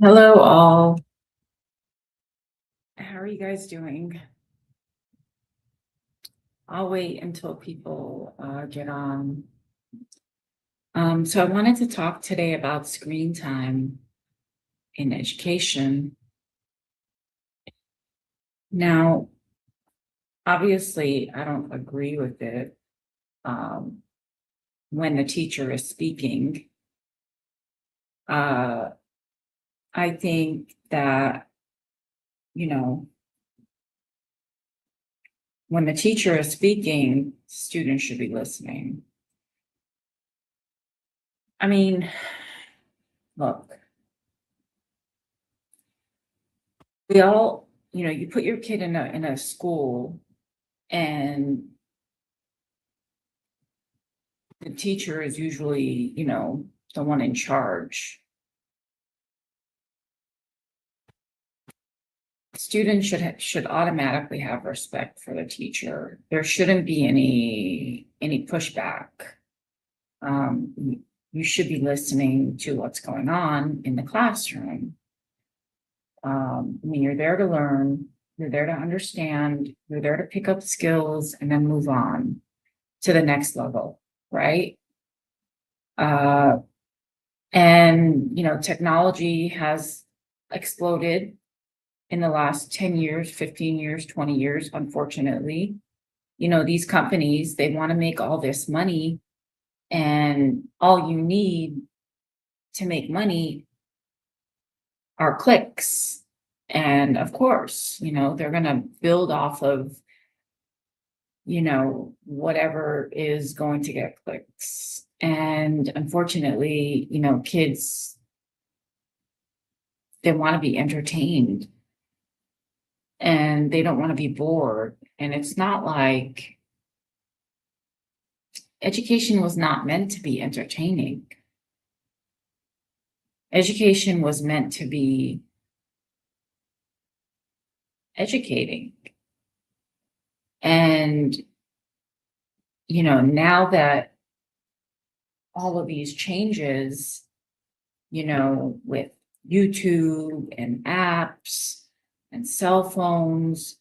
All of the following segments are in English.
Hello, all. How are you guys doing? I'll wait until people get on. So I wanted to talk today about screen time in education. Now, obviously, I don't agree with it when the teacher is speaking. Uh, I think that, you know, when the teacher is speaking, students should be listening. I mean, look, we all, you put your kid in a school and the teacher is usually, the one in charge. Students should automatically have respect for the teacher. There shouldn't be any pushback. You should be listening to what's going on in the classroom. I mean, you're there to learn, you're there to understand, you're there to pick up skills and then move on to the next level, right? Uh, and technology has exploded in the last 10 years, 15 years, 20 years, unfortunately. These companies, they want to make all this money, and all you need to make money are clicks. And of course, they're going to build off of, whatever is going to get clicks. And unfortunately, kids, they want to be entertained and they don't want to be bored. And it's not like education was not meant to be entertaining. Education was meant to be educating. And, now that all of these changes, with YouTube and apps and cell phones,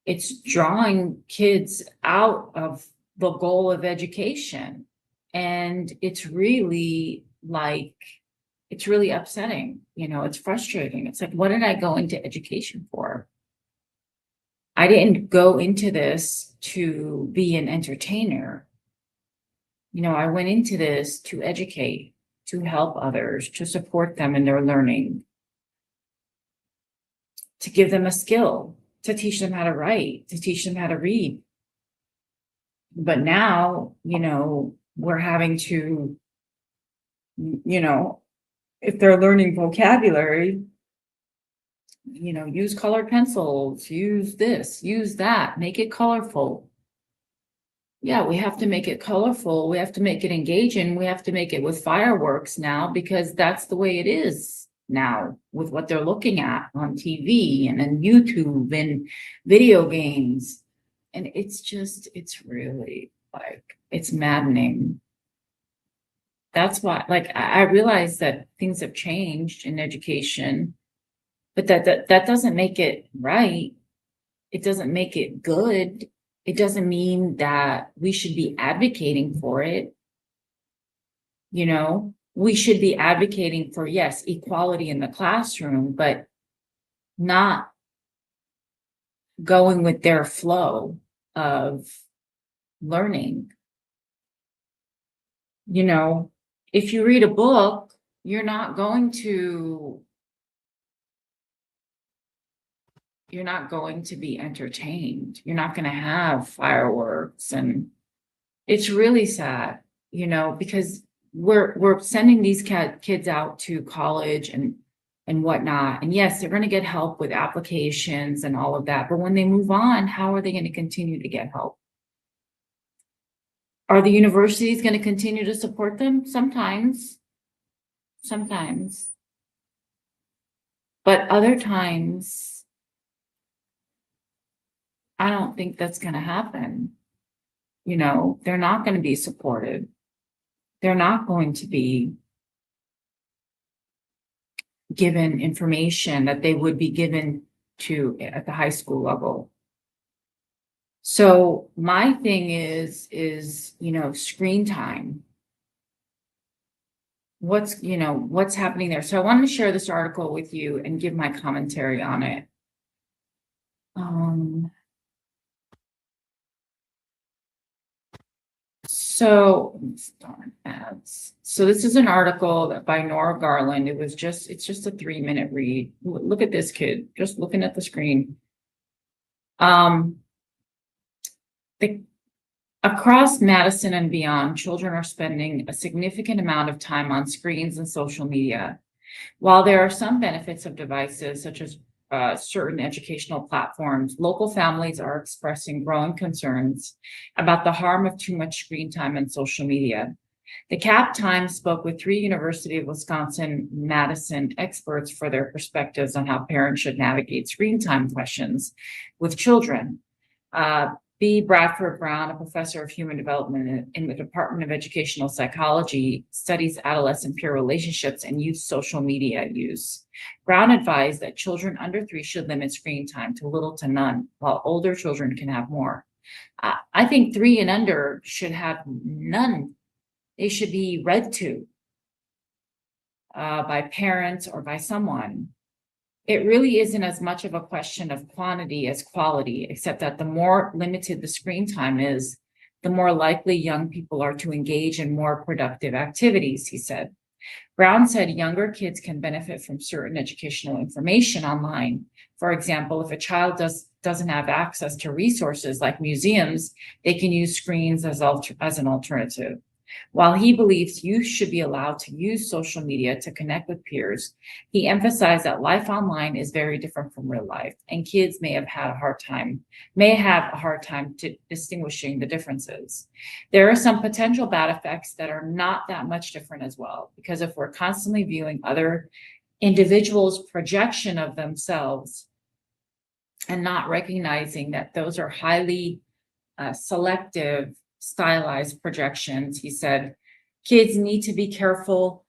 it's drawing kids out of the goal of education. And it's really upsetting. It's frustrating. It's like, what did I go into education for? I didn't go into this to be an entertainer. I went into this to educate, to help others, to support them in their learning, to give them a skill, to teach them how to write, to teach them how to read. But now, we're having to, if they're learning vocabulary, use colored pencils, use this, use that, make it colorful. Yeah, we have to make it colorful. We have to make it engaging. We have to make it with fireworks now, because that's the way it is now with what they're looking at on TV and on YouTube and video games. And it's really it's maddening. That's why, I realize that things have changed in education, but that doesn't make it right. It doesn't make it good. It doesn't mean that we should be advocating for it. We should be advocating for, yes, equality in the classroom, but not going with their flow of learning. If you read a book, you're not going to be entertained. You're not going to have fireworks. And it's really sad, because we're sending these kids out to college and whatnot. And yes, they're going to get help with applications and all of that. But when they move on, how are they going to continue to get help? Are the universities going to continue to support them? Sometimes. But other times, I don't think that's going to happen. They're not going to be supported. They're not going to be given information that they would be given to at the high school level. So my thing is, screen time. What's happening there? So I wanted to share this article with you and give my commentary on it. So this is an article by Nora Garland. It's just a 3-minute read. Look at this kid, just looking at the screen. Across Madison and beyond, children are spending a significant amount of time on screens and social media. While there are some benefits of devices, such as certain educational platforms, local families are expressing growing concerns about the harm of too much screen time and social media. The Cap Times spoke with 3 University of Wisconsin-Madison experts for their perspectives on how parents should navigate screen time questions with children. B. Bradford Brown, a professor of human development in the Department of Educational Psychology, studies adolescent peer relationships and youth social media use. Brown advised that children under 3 should limit screen time to little to none, while older children can have more. I think 3 and under should have none. They should be read to by parents or by someone. It really isn't as much of a question of quantity as quality, except that the more limited the screen time is, the more likely young people are to engage in more productive activities, he said. Brown said younger kids can benefit from certain educational information online. For example, if a child doesn't have access to resources like museums, they can use screens as an alternative. While he believes youth should be allowed to use social media to connect with peers, he emphasized that life online is very different from real life, and kids may have a hard time distinguishing the differences. There are some potential bad effects that are not that much different as well, because if we're constantly viewing other individuals' projection of themselves and not recognizing that those are highly selective, stylized projections, he said, kids need to be careful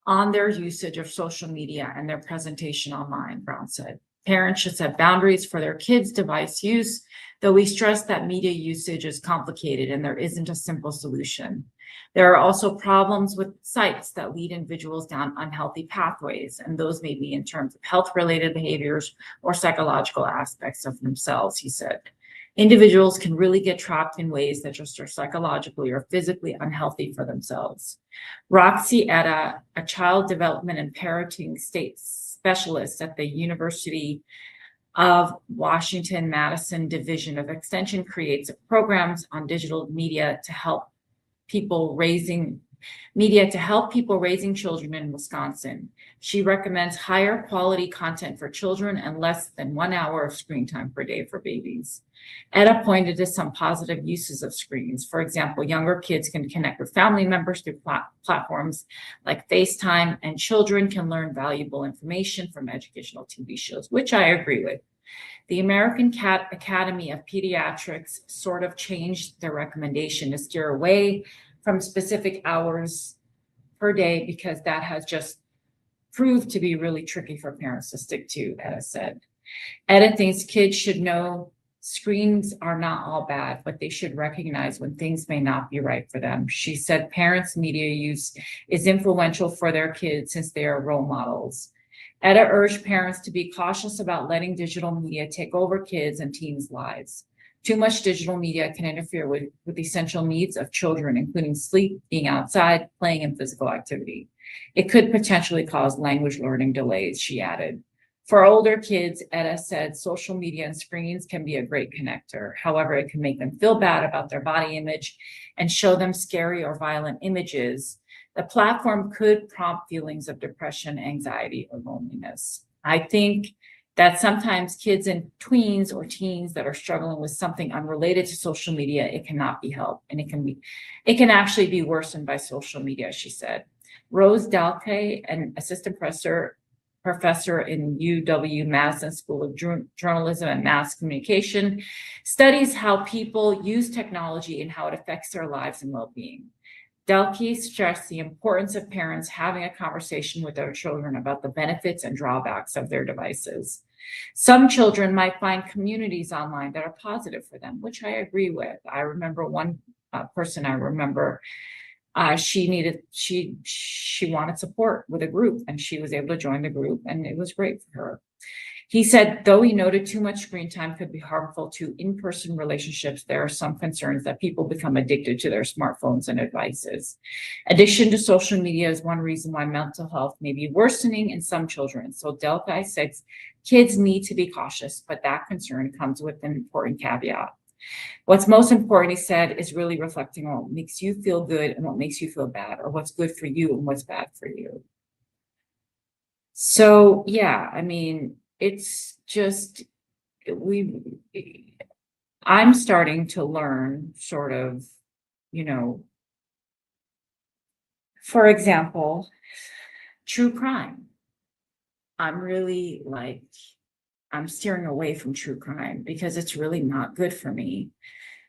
on their usage of social media and their presentation online, Brown said. Parents should set boundaries for their kids' device use, though we stress that media usage is complicated and there isn't a simple solution. There are also problems with sites that lead individuals down unhealthy pathways, and those may be in terms of health-related behaviors or psychological aspects of themselves, he said. Individuals can really get trapped in ways that just are psychologically or physically unhealthy for themselves. Roxy Etta, a child development and parenting state specialist at the University of Washington-Madison Division of Extension, creates programs on digital media to help people raising children in Wisconsin. She recommends higher quality content for children and less than 1 hour of screen time per day for babies. Etta pointed to some positive uses of screens. For example, younger kids can connect with family members through platforms like FaceTime, and children can learn valuable information from educational TV shows, which I agree with. The American Academy of Pediatrics sort of changed their recommendation to steer away from specific hours per day because that has just proved to be really tricky for parents to stick to, Etta said. Etta thinks kids should know screens are not all bad, but they should recognize when things may not be right for them. She said parents' media use is influential for their kids since they are role models. Etta urged parents to be cautious about letting digital media take over kids' and teens' lives. Too much digital media can interfere with essential needs of children, including sleep, being outside, playing, and physical activity. It could potentially cause language learning delays, she added. For older kids, Etta said social media and screens can be a great connector. However, it can make them feel bad about their body image and show them scary or violent images. The platform could prompt feelings of depression, anxiety, or loneliness. I think that sometimes kids and tweens or teens that are struggling with something unrelated to social media, it cannot be helped, and it can actually be worsened by social media, she said. Rose Dalke, an assistant professor in UW-Madison School of Journalism and Mass Communication, studies how people use technology and how it affects their lives and well-being. Delkey stressed the importance of parents having a conversation with their children about the benefits and drawbacks of their devices. Some children might find communities online that are positive for them, which I agree with. I remember one person I remember, she wanted support with a group, and she was able to join the group, and it was great for her. He said, though he noted too much screen time could be harmful to in-person relationships, there are some concerns that people become addicted to their smartphones and devices. Addiction to social media is one reason why mental health may be worsening in some children. So Delphi says kids need to be cautious, but that concern comes with an important caveat. What's most important, he said, is really reflecting on what makes you feel good and what makes you feel bad, or what's good for you and what's bad for you. So, yeah, I mean, it's just, I'm starting to learn sort of, for example, true crime. I'm steering away from true crime because it's really not good for me.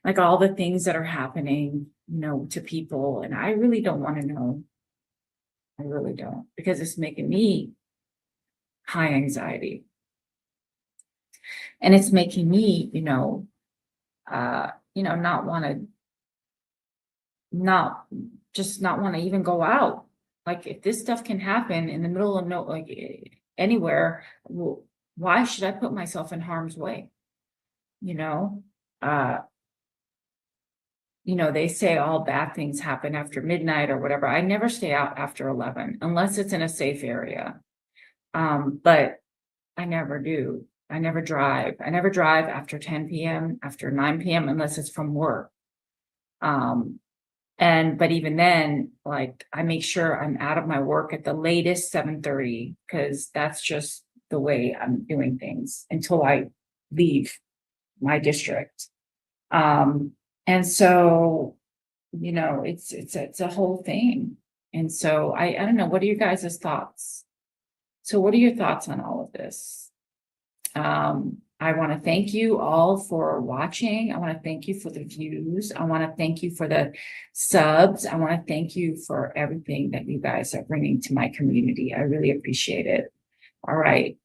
Like all the things that are happening, to people, and I really don't want to know. I really don't, because it's making me high anxiety. And it's making me, not want to even go out. Like if this stuff can happen in the middle of anywhere, well, why should I put myself in harm's way? They say all bad things happen after midnight or whatever. I never stay out after 11 unless it's in a safe area. But I never do. I never drive. I never drive after 10 p.m., after 9 p.m., unless it's from work. But even then, like I make sure I'm out of my work at the latest 7:30, because that's just the way I'm doing things until I leave my district. And so, it's a whole thing. And so I don't know, what are you guys' thoughts? So what are your thoughts on all of this? I want to thank you all for watching. I want to thank you for the views. I want to thank you for the subs. I want to thank you for everything that you guys are bringing to my community. I really appreciate it. All right.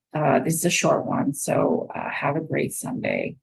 This is a short one, so have a great Sunday.